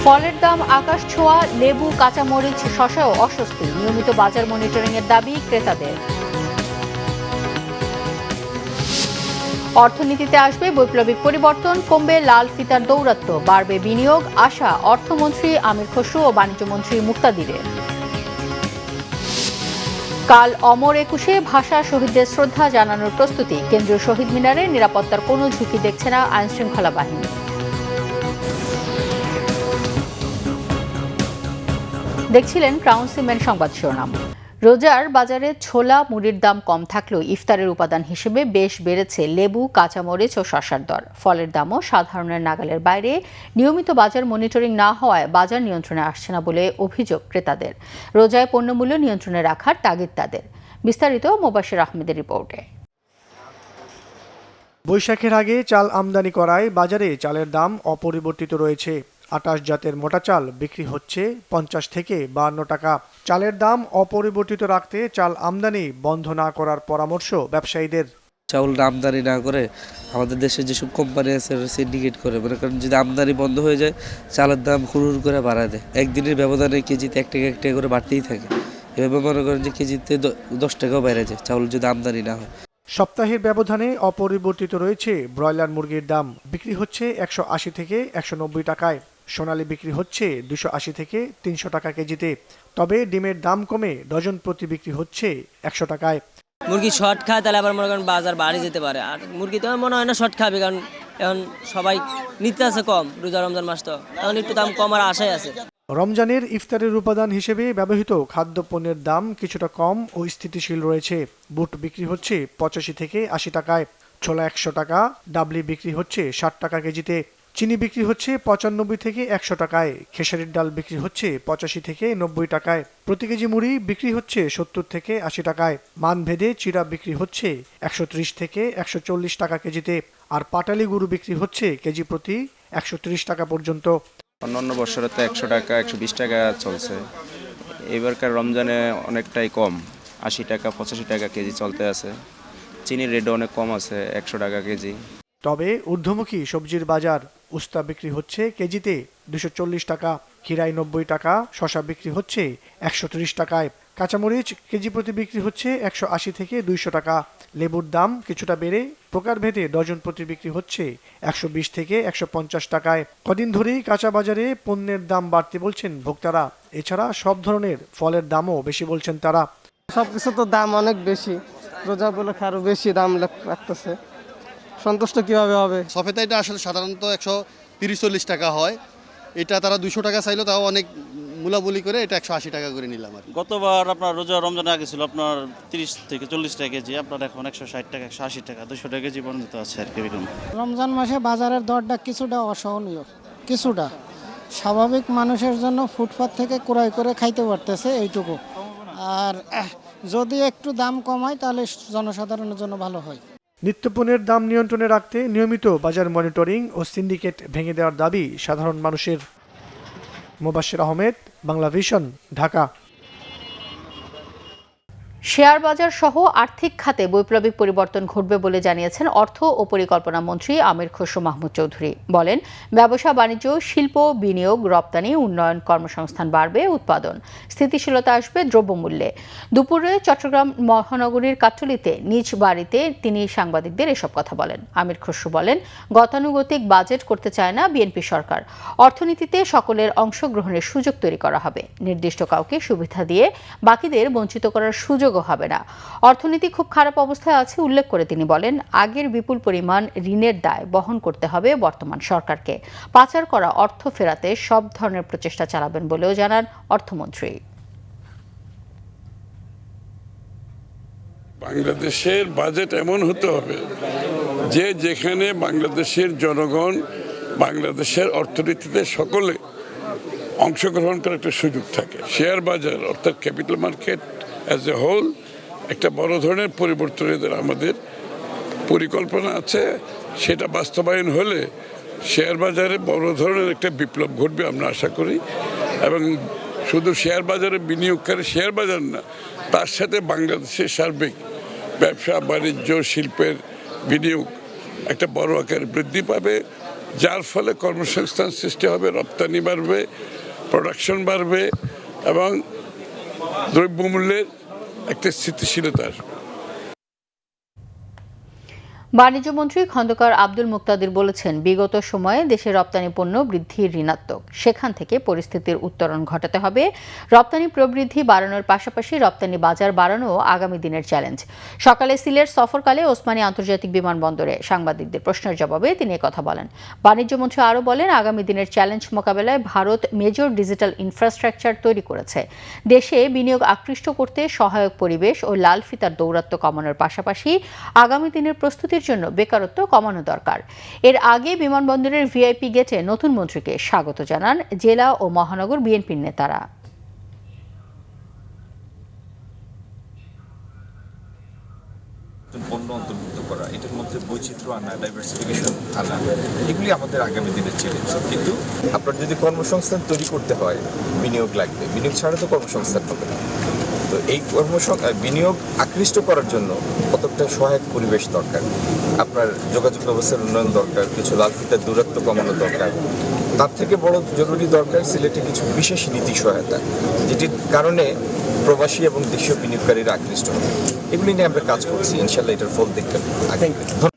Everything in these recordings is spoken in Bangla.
ফলের দাম আকাশ ছোঁয়া, লেবু, কাঁচামরিচ, শসাও অস্বস্তি। নিয়মিত বাজার মনিটরিংয়ের দাবি ক্রেতাদের। অর্থনীতিতে আসবে বৈপ্লবিক পরিবর্তন, কমবে লাল ফিতার দৌরাত্ম্য, বাড়বে বিনিয়োগ, আশা অর্থমন্ত্রী আমির খসরু ও বাণিজ্যমন্ত্রী মুক্তাদিরের। কাল অমর একুশে ভাষা শহীদদের শ্রদ্ধা জানানোর প্রস্তুতি। কেন্দ্রীয় শহীদ মিনারে নিরাপত্তার কোনো ঝুঁকি দেখছে না আইনশৃঙ্খলা বাহিনী। দেখছিলেন ক্রাউন সিমেন্ট সংবাদ শিরোনাম। রোজার বাজারে ছোলা মুড়ির দাম কম থাকলেও ইফতারের উপাদান হিসেবে বেশ বেড়েছে লেবু, কাঁচামরিচ ও শসার দর। ফলের দামও সাধারণের নাগালের বাইরে। নিয়মিত বাজার মনিটরিং না হওয়ায় বাজার নিয়ন্ত্রণে আসছে না বলে অভিযোগ ক্রেতাদের। রোজায় পণ্যমূল্য নিয়ন্ত্রণে রাখার তাগিদ তাদের। বিস্তারিত মোবাশির আহমেদের রিপোর্টে। বৈশাখের আগে চাল আমদানি করায় বাজারে চালের দাম অপরিবর্তিত রয়েছে। ২৮ জাতের মোটা চাল বিক্রি হচ্ছে ৫০ থেকে ৫২ টাকা। চালের দাম অপরিবর্তিত রাখতে চাল আমদানি বন্ধ না করার পরামর্শ ব্যবসায়ীদের। চাউল আমদানি না করে আমাদের দেশে যেসব কোম্পানি আছে সিন্ডিকেট করে, মনে করেন যদি আমদানি বন্ধ হয়ে যায় চালের দাম হুড় করে বাড়ায় দেয়। একদিনের ব্যবধানে কেজিতে ১ টাকা করে বাড়তেই থাকে। এভাবে মনে করেন যে কেজিতে ১০ টাকাও বেড়ে যায় চাউল যদি আমদানি না হয়। সপ্তাহের ব্যবধানে অপরিবর্তিত রয়েছে ব্রয়লার মুরগির দাম। বিক্রি হচ্ছে ১৮০ থেকে ১৯০ টাকায়। সোনালী বিক্রি হচ্ছে ২৮০ থেকে ৩০০ টাকা কেজিতে। তবে ডিমের দাম কমে ডজন প্রতি বিক্রি হচ্ছে ১০০ টাকায়। মুরগি শর্ট খায় তাহলে আবার মনে করেন বাজার বাড়ি যেতে পারে। আর মুরগি তো মনে হয় না শর্ট খাবে, কারণ এখন সবাই নিতে আছে কম। রোজা রমজান মাস তো এখন একটু দাম কমার আশায় আছে। রমজানের ইফতারের উপাদান হিসেবে ব্যবহৃত খাদ্যপণ্যের দাম কিছুটা কম ও স্থিতিশীল রয়েছে। বুট বিক্রি হচ্ছে ৮৫ থেকে ৮০ টাকায়, ছোলা ১০০ টাকা, ডাবলি বিক্রি হচ্ছে ৬০ টাকা কেজিতে, চিনি বিক্রি হচ্ছে ৯৫ থেকে ১০০ টাকায়, খেসারির ডাল বিক্রি হচ্ছে ৮৫ থেকে ৯০ টাকায়, প্রতি কেজি মুড়ি বিক্রি হচ্ছে ৭০ থেকে ৮০ টাকায়, মানভেদে চিড়া বিক্রি হচ্ছে ১৩০ থেকে ১৪০ টাকা কেজিতে, আর পাটালি গুঁড়ো বিক্রি হচ্ছে কেজি প্রতি ১৩০ টাকা পর্যন্ত। অন্যান্য বছরে তো ১০০ টাকা ১২০ টাকা চলছে। এবারকার রমজানে অনেকটাই কম, ৮০ টাকা ৮৫ টাকা কেজি চলতে আছে। চিনির রেটও অনেক কম আছে, ১০০ টাকা কেজি। তবে ঊর্ধ্বমুখী সবজির বাজার। উস্তা বিক্রি হচ্ছে কেজিতে ২৪০ টাকা, খিরাই ৯০ টাকা, শসা বিক্রি হচ্ছে ১৩০ টাকায়, কাঁচামরিচ কেজি প্রতি বিক্রি হচ্ছে ১৮০ থেকে ২০০ টাকা। লেবুর দাম কিছুটা বেড়ে প্রকারভেদে ডজন প্রতি বিক্রি হচ্ছে ১২০ থেকে ১৫০ টাকায়। কদিন ধরেই কাঁচা বাজারে পণ্যের দাম বাড়তে বলছেন ভোক্তারা। এছাড়া সব ধরনের ফলের দামও বেশি বলছেন তারা। সবকিছু তো দাম অনেক বেশি, রোজা উপলক্ষে আরো বেশি দাম রাখতেছে। সন্তুষ্ট কিভাবে হবে? সফেদা এটা আসলে সাধারণত ১৩০-৪০ টাকা হয়, এটা তারা ২০০ টাকা চাইলো, তাও অনেক মূলামূলি করে এটা ১৮০ টাকা করে নিলাম আর। গতবার আপনার রোজা রমজানের আগে ছিল আপনার ৩০ থেকে ৪০ টাকা কেজি, আপনার এখন ১৬০ টাকা ১৮০ টাকা ২০০ টাকা কেজি পর্যন্ত আছে আর কি। রমজান মাসে বাজারের দরটা কিছুটা অসহনীয়, কিছুটা স্বাভাবিক মানুষের জন্য ফুটপাত থেকে ক্রয় করে খাইতে পারতেছে এইটুকু। আর যদি একটু দাম কমায় তাহলে জনসাধারণের জন্য ভালো হয়। নিত্যপণ্যের দাম নিয়ন্ত্রণে রাখতে নিয়মিত বাজার মনিটরিং ও সিন্ডিকেট ভেঙে দেওয়ার দাবি সাধারণ মানুষের। মোবাশির আহমেদ, বাংলা ভিশন, ঢাকা। শেয়ার বাজার সহ আর্থিক খাতে বৈপ্লবিক পরিবর্তন ঘটবে বলে জানিয়েছেন অর্থ ও পরিকল্পনা মন্ত্রী আমির খসরু মাহমুদ চৌধুরী। বলেন, ব্যবসা বাণিজ্য, শিল্প, বিনিয়োগ, রপ্তানি, উন্নয়ন, কর্মসংস্থান বাড়বে, উৎপাদন, স্থিতিশীলতা আসবে দ্রব্যমূল্যে। দুপুরে চট্টগ্রাম মহানগরীর কাট্টলীতে নিজ বাড়িতে তিনি সাংবাদিকদের এসব কথা বলেন। আমির খসরু বলেন, গতানুগতিক বাজেট করতে চায় না বিএনপি সরকার। অর্থনীতিতে সকলের অংশগ্রহণের সুযোগ তৈরি করা হবে। নির্দিষ্ট কাউকে সুবিধা দিয়ে বাকিদের বঞ্চিত করার সুযোগ হবে না। অর্থনীতি খুব খারাপ অবস্থায় আছে উল্লেখ করে তিনি বলেন, আগের বিপুল পরিমাণ ঋণের দায় বহন করতে হবে বর্তমান সরকারকে। পাচার করা অর্থ ফেরাতে সব ধরনের প্রচেষ্টা চালাবেন বলেও জানান অর্থমন্ত্রী। বাংলাদেশের বাজেট এমন হতে হবে যে যেখানে বাংলাদেশের জনগণ, বাংলাদেশের অর্থনীতিতে সকলে অংশগ্রহণ করার একটা সুযোগ থাকে। শেয়ার বাজার অর্থাৎ capital market as a whole একটা বড় ধরনের পরিবর্তনের আমাদের পরিকল্পনা আছে। সেটা বাস্তবায়ন হলে শেয়ার বাজারে বড় ধরনের একটা বিপ্লব ঘটবে আমরা আশা করি। এবং শুধু শেয়ার বাজারে বিনিয়োগকারী শেয়ার বাজার না, তার সাথে বাংলাদেশের সার্বিক ব্যবসা বাণিজ্য শিল্পের বিনিয়োগ একটা বড় আকারে বৃদ্ধি পাবে। যার ফলে কর্মসংস্থান সৃষ্টি হবে, রপ্তানি বাড়বে, প্রোডাকশন বাড়বে এবং দ্রব্যমূল্যের একটা স্থিতিশীলতা আসবে। বাণিজ্য মন্ত্রী খন্দকার আব্দুল মুক্তাদির বলেছেন, বিগত সময়ে দেশে রপ্তানি পণ্য বৃদ্ধি ঋণাত্মক, সেখান থেকে পরিস্থিতির উত্তরণ ঘটাতে হবে। রপ্তানি প্রবৃদ্ধি বাড়ানোর পাশাপাশি রপ্তানি বাজার বাড়ানো আগামী দিনের চ্যালেঞ্জ। সকালে সিলেট সফরকালে ওসমানী আন্তর্জাতিক বিমানবন্দরে সাংবাদিকদের প্রশ্নের জবাবে তিনি কথা বলেন। বাণিজ্য মন্ত্রী আরও বলেন, আগামী দিনের চ্যালেঞ্জ মোকাবেলায় ভারত মেজর ডিজিটাল ইনফ্রাস্ট্রাকচার তৈরি করেছে। দেশে বিনিয়োগ আকৃষ্ট করতে সহায়ক পরিবেশ ও লাল ফিতার দৌরাত্ম্য কমানোর পাশাপাশি আগামী দিনের প্রস্তুতির জন্য বেকারত্ব কমানো দরকার। এর আগে বিমানবন্দরের ভিআইপি গেটে নতুন মন্ত্রীকে স্বাগত জানান জেলা ও মহানগর বিএনপির নেতারা। পণ্য অন্তর্ভুক্ত করা, এটার মধ্যে বৈচিত্র্য আনা, ডাইভার্সিফিকেশন আনা, এগুলি আমাদের আগামী দিনের চ্যালেঞ্জ। কিন্তু আপনার যদি কর্মসংস্থান তৈরি করতে হয়, বিনিয়োগ লাগবে, বিনিয়োগ ছাড়া তো কর্মসংস্থান হবে না। তো এই বিনিয়োগ আকৃষ্ট করার জন্য কতটা সহায়ক পরিবেশ দরকার, আপনার যোগাযোগ ব্যবস্থার উন্নয়ন দরকার, কিছু লাল ফিতার দূরত্ব কমানো দরকার। তার থেকে বড় জরুরি দরকার সিলেটে কিছু বিশেষ নীতি সহায়তা, যেটির কারণে প্রবাসী এবং দেশীয় বিনিয়োগকারীরা আকৃষ্ট হবে। এগুলি নিয়ে আমরা কাজ করছি, ইনশাল্লাহ এটার ফল দেখতে পাবো।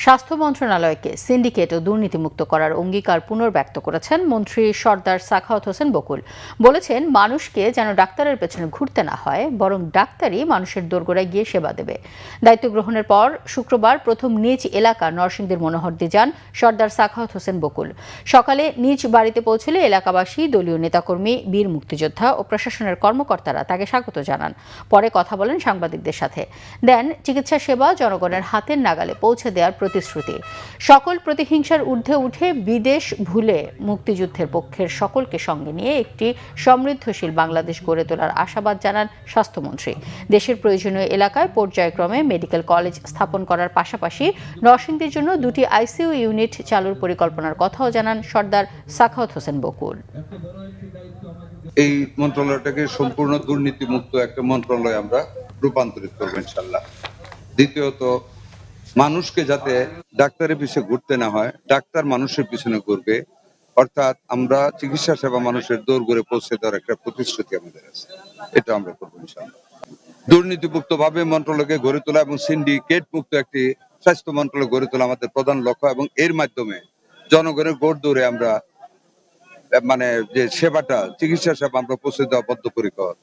স্বাস্থ্য মন্ত্রণালয়কে সিন্ডিকেট ও দুর্নীতিমুক্ত করার অঙ্গীকার পুনর্ব্যক্ত করেছেন মন্ত্রী সর্দার সাখাওয়াত হোসেন বকুল। বলেছেন, মানুষকে যেন ডাক্তারের পেছনে ঘুরতে না হয়, বরং ডাক্তারই মানুষের দোরগোড়ায় গিয়ে সেবা দেবে। দায়িত্ব গ্রহণের পর শুক্রবার প্রথম নিজ এলাকা নরসিংদীর মনোহরদী যান সর্দার সাখাওয়াত হোসেন বকুল। সকালে নিজ বাড়িতে পৌঁছলে এলাকাবাসী, দলীয় নেতাকর্মী, বীর মুক্তিযোদ্ধা ও প্রশাসনের কর্মকর্তারা তাকে স্বাগত জানান। পরে কথা বলেন সাংবাদিকদের সাথে। দেন চিকিৎসা সেবা জনগণের হাতের নাগালে পৌঁছে দেওয়ার প্রতিশ্রুতি। সকল প্রতিহিংসার ঊর্ধ্বে উঠে বিদেশ ভুলে মুক্তিযুদ্ধের পক্ষের সকলকে সঙ্গে নিয়ে একটি সমৃদ্ধশীল বাংলাদেশ গড়ে তোলার আশাবাদ জানান স্বাস্থ্যমন্ত্রী। দেশের প্রয়োজনীয় এলাকায় পর্যায়ক্রমে মেডিকেল কলেজ স্থাপন করার পাশাপাশি নরসিংদীর জন্য 2টি আইসিইউ ইউনিট চালুর পরিকল্পনার কথাও জানান সর্দার সাখাওয়াত হোসেন বকুল। এই মন্ত্রণালয়টাকে সম্পূর্ণ দুর্নীতিমুক্ত একটা মন্ত্রণালয় আমরা রূপান্তরিত করবো ইনশাল্লাহ। দ্বিতীয়ত, মানুষকে যাতে ডাক্তারের পিছনে ঘুরতে না হয়, ডাক্তার মানুষের পিছনে ঘুরবে, অর্থাৎ আমরা চিকিৎসা সেবা মানুষের দোরগোড়ে পৌঁছে দেওয়ার একটা প্রতিশ্রুতি আমাদের আছে, এটা আমরা করবো ইনশাআল্লাহ। দুর্নীতিমুক্ত ভাবে মন্ত্রণালয়কে গড়ে তোলা এবং সিন্ডিকেট মুক্ত একটি স্বাস্থ্য মন্ত্রণালয় গড়ে তোলা আমাদের প্রধান লক্ষ্য, এবং এর মাধ্যমে জনগণের গোড় দৌড়ে আমরা যে সেবাটা, চিকিৎসা সেবা আমরা পৌঁছে দেওয়া বদ্ধপরিকর।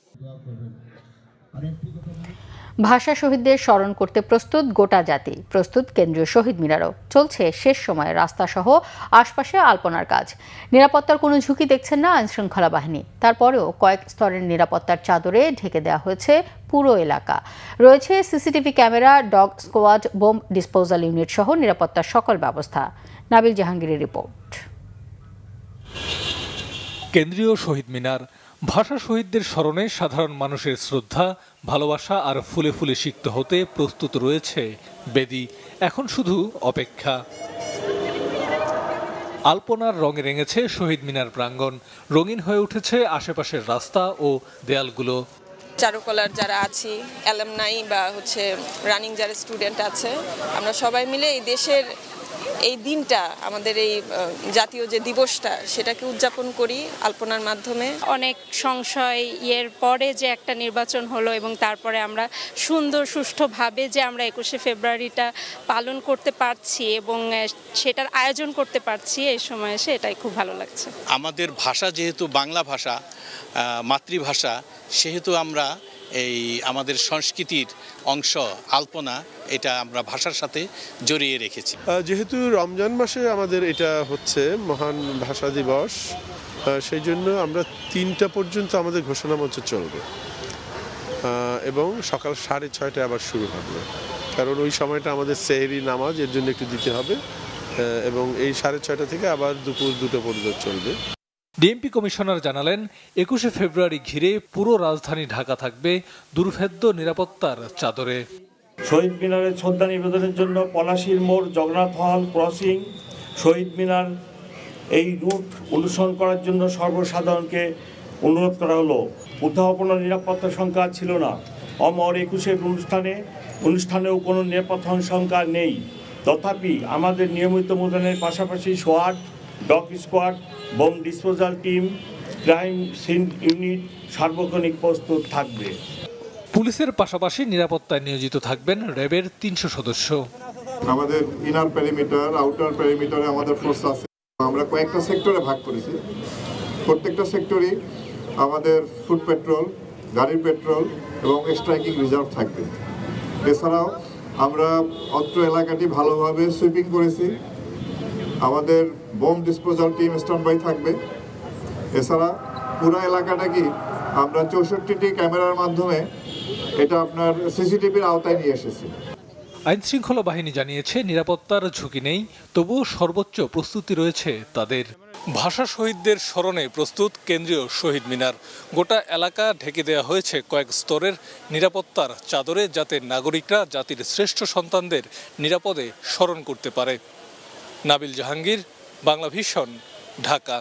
ভাষা শহীদদের স্মরণ করতে প্রস্তুত গোটা জাতি, প্রস্তুত কেন্দ্রীয় শহীদ মিনারও। চলছে শেষ সময়ে রাস্তাসহ আশপাশে আলপনার কাজ। নিরাপত্তার কোনো ঝুঁকি দেখছেন না আইনশৃঙ্খলা বাহিনী। তারপরেও কয়েক স্তরের নিরাপত্তার চাদরে ঢেকে দেওয়া হয়েছে পুরো এলাকা। রয়েছে CCTV camera, dog squad, bomb disposal unit সহ নিরাপত্তার সকল ব্যবস্থা। নাবিল জাহাঙ্গীরের রিপোর্ট। কেন্দ্রীয় শহীদ মিনার, ভাষা শহীদদের স্মরণে সাধারণ মানুষের শ্রদ্ধা, ভালোবাসা আর ফুলে ফুলে সিক্ত হতে প্রস্তুত রয়েছে বেদি। এখন শুধু অপেক্ষা। আলপনার রঙে রেঙেছে শহীদ মিনার প্রাঙ্গণ, রঙিন হয়ে উঠেছে আশেপাশের রাস্তা ও দেয়ালগুলো। চারুকলার যারা আছি, অ্যালামনাই বা রানিং যারা স্টুডেন্ট আছে, আমরা সবাই মিলে এই দেশের এই দিনটা, আমাদের এই জাতীয় যে দিবসটা, সেটাকে উদযাপন করি আলপনার মাধ্যমে। অনেক সংশয় এর পরে যে একটা নির্বাচন হলো এবং তারপরে আমরা সুন্দর সুষ্ঠুভাবে যে আমরা 21শে ফেব্রুয়ারিটা পালন করতে পারছি এবং সেটার আয়োজন করতে পারছি এই সময় এসে, এটাই খুব ভালো লাগছে। আমাদের ভাষা যেহেতু বাংলা ভাষা, মাতৃভাষা, সেহেতু আমরা এই আমাদের সংস্কৃতির অংশ আলপনা, এটা আমরা ভাষার সাথে জড়িয়ে রেখেছি। যেহেতু রমজান মাসে আমাদের এটা হচ্ছে মহান ভাষা দিবস, সেই জন্য আমরা 3টা পর্যন্ত আমাদের ঘোষণা মঞ্চ চলবে এবং সকাল 6:30টায় আবার শুরু হবে, কারণ ওই সময়টা আমাদের সেহরি নামাজ, এর জন্য একটু দিতে হবে, এবং এই 6:30টা থেকে আবার দুপুর 2টা পর্যন্ত চলবে। ডিএমপি কমিশনার জানালেন, 21শে ফেব্রুয়ারি ঘিরে পুরো রাজধানী ঢাকা থাকবে দুর্ভেদ্য নিরাপত্তার চাদরে। শহীদ মিনারে শ্রদ্ধা নিবেদনের জন্য পলাশীর মোড়, জগন্নাথ হল ক্রসিং, শহীদ মিনার এই রুট অনুসরণ করার জন্য সর্বসাধারণকে অনুরোধ করা হলো। কোথাও কোনো নিরাপত্তা সংখ্যা ছিল না। অমর 21-এর অনুষ্ঠানেও কোনো নিরাপত্তা সংখ্যা নেই। তথাপি আমাদের নিয়মিত মোতায়েনের পাশাপাশি সোয়াট, dog squad, bomb disposal team, crime scene unit সার্বক্ষণিক প্রস্তুত থাকবে। পুলিশের পাশাপাশি নিরাপত্তায় নিয়োজিত থাকবেন র্যাবের 300 সদস্য। আমাদের ইনার পেরিমিটার, আউটার পেরিমিটারে আমাদের ফোর্স আছে। আমরা কয়েকটা সেক্টরে ভাগ করেছি। প্রত্যেকটা সেক্টরই আমাদের ফুট পেট্রোল, গাড়ির পেট্রোল এবং স্ট্রাইকিং রিজার্ভ থাকবে। এছাড়াও আমরা অত্র এলাকাটি ভালোভাবে সুইপিং করেছি। আমাদের bomb disposal team stand by থাকবে। এছাড়া পুরো এলাকাটা কি আমরা 64টি ক্যামেরার মাধ্যমে এটা আপনার সিসিটিভির আওতায় নিয়ে এসেছি। আইনশৃঙ্খলা বাহিনী জানিয়েছে নিরাপত্তার ঝুঁকি নেই, তবুও সর্বোচ্চ প্রস্তুতি রয়েছে তাদের। ভাষা শহীদদের স্মরণে প্রস্তুত কেন্দ্রীয় শহীদ মিনার। গোটা এলাকা ঢেকে দেওয়া হয়েছে কয়েক স্তরের নিরাপত্তার চাদরে, যাতে নাগরিকরা জাতির শ্রেষ্ঠ সন্তানদের নিরাপদে স্মরণ করতে পারে। নাবিল জাহাঙ্গীর, বাংলা ভিশন, ঢাকা।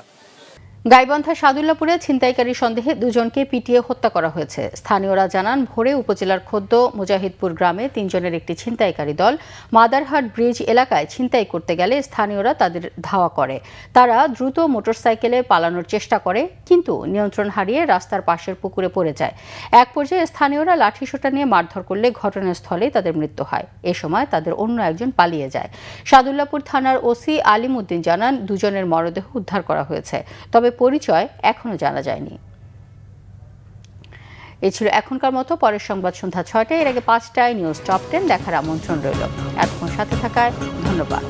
গাইবান্ধা সাদুল্লাপুরে ছিনতাইকারী সন্দেহে দুজনকে পিটিয়ে হত্যা করা হয়েছে। স্থানীয়রা জানান, ভোরে উপজেলার খোদ্দ মুজাহিদপুর গ্রামে 3 জনের একটি ছিনতাইকারী দল মাদারহাট ব্রিজ এলাকায় ছিনতাই করতে গেলে স্থানীয়রা তাদের ধাওয়া করে। তারা দ্রুত মোটরসাইকেলে পালানোর চেষ্টা করে, কিন্তু নিয়ন্ত্রণ হারিয়ে রাস্তার পাশের পুকুরে পড়ে যায়। এক পর্যায়ে স্থানীয়রা লাঠিসোঁটা নিয়ে মারধর করলে ঘটনাস্থলে তাদের মৃত্যু হয়। এ সময় তাদের অন্য একজন পালিয়ে যায়। সাদুল্লাপুর থানার ওসি আলিম উদ্দিন জানান, দুজনের মরদেহ উদ্ধার করা হয়েছে, তবে পরিচয় এখনো জানা যায়নি। এই ছিল এখনকার মতো। পরের সংবাদ সন্ধ্যা 6টায়। এর আগে 5টায় নিউজ টপ 10 দেখার আমন্ত্রণ রইল। এতক্ষণ সাথে থাকায় ধন্যবাদ।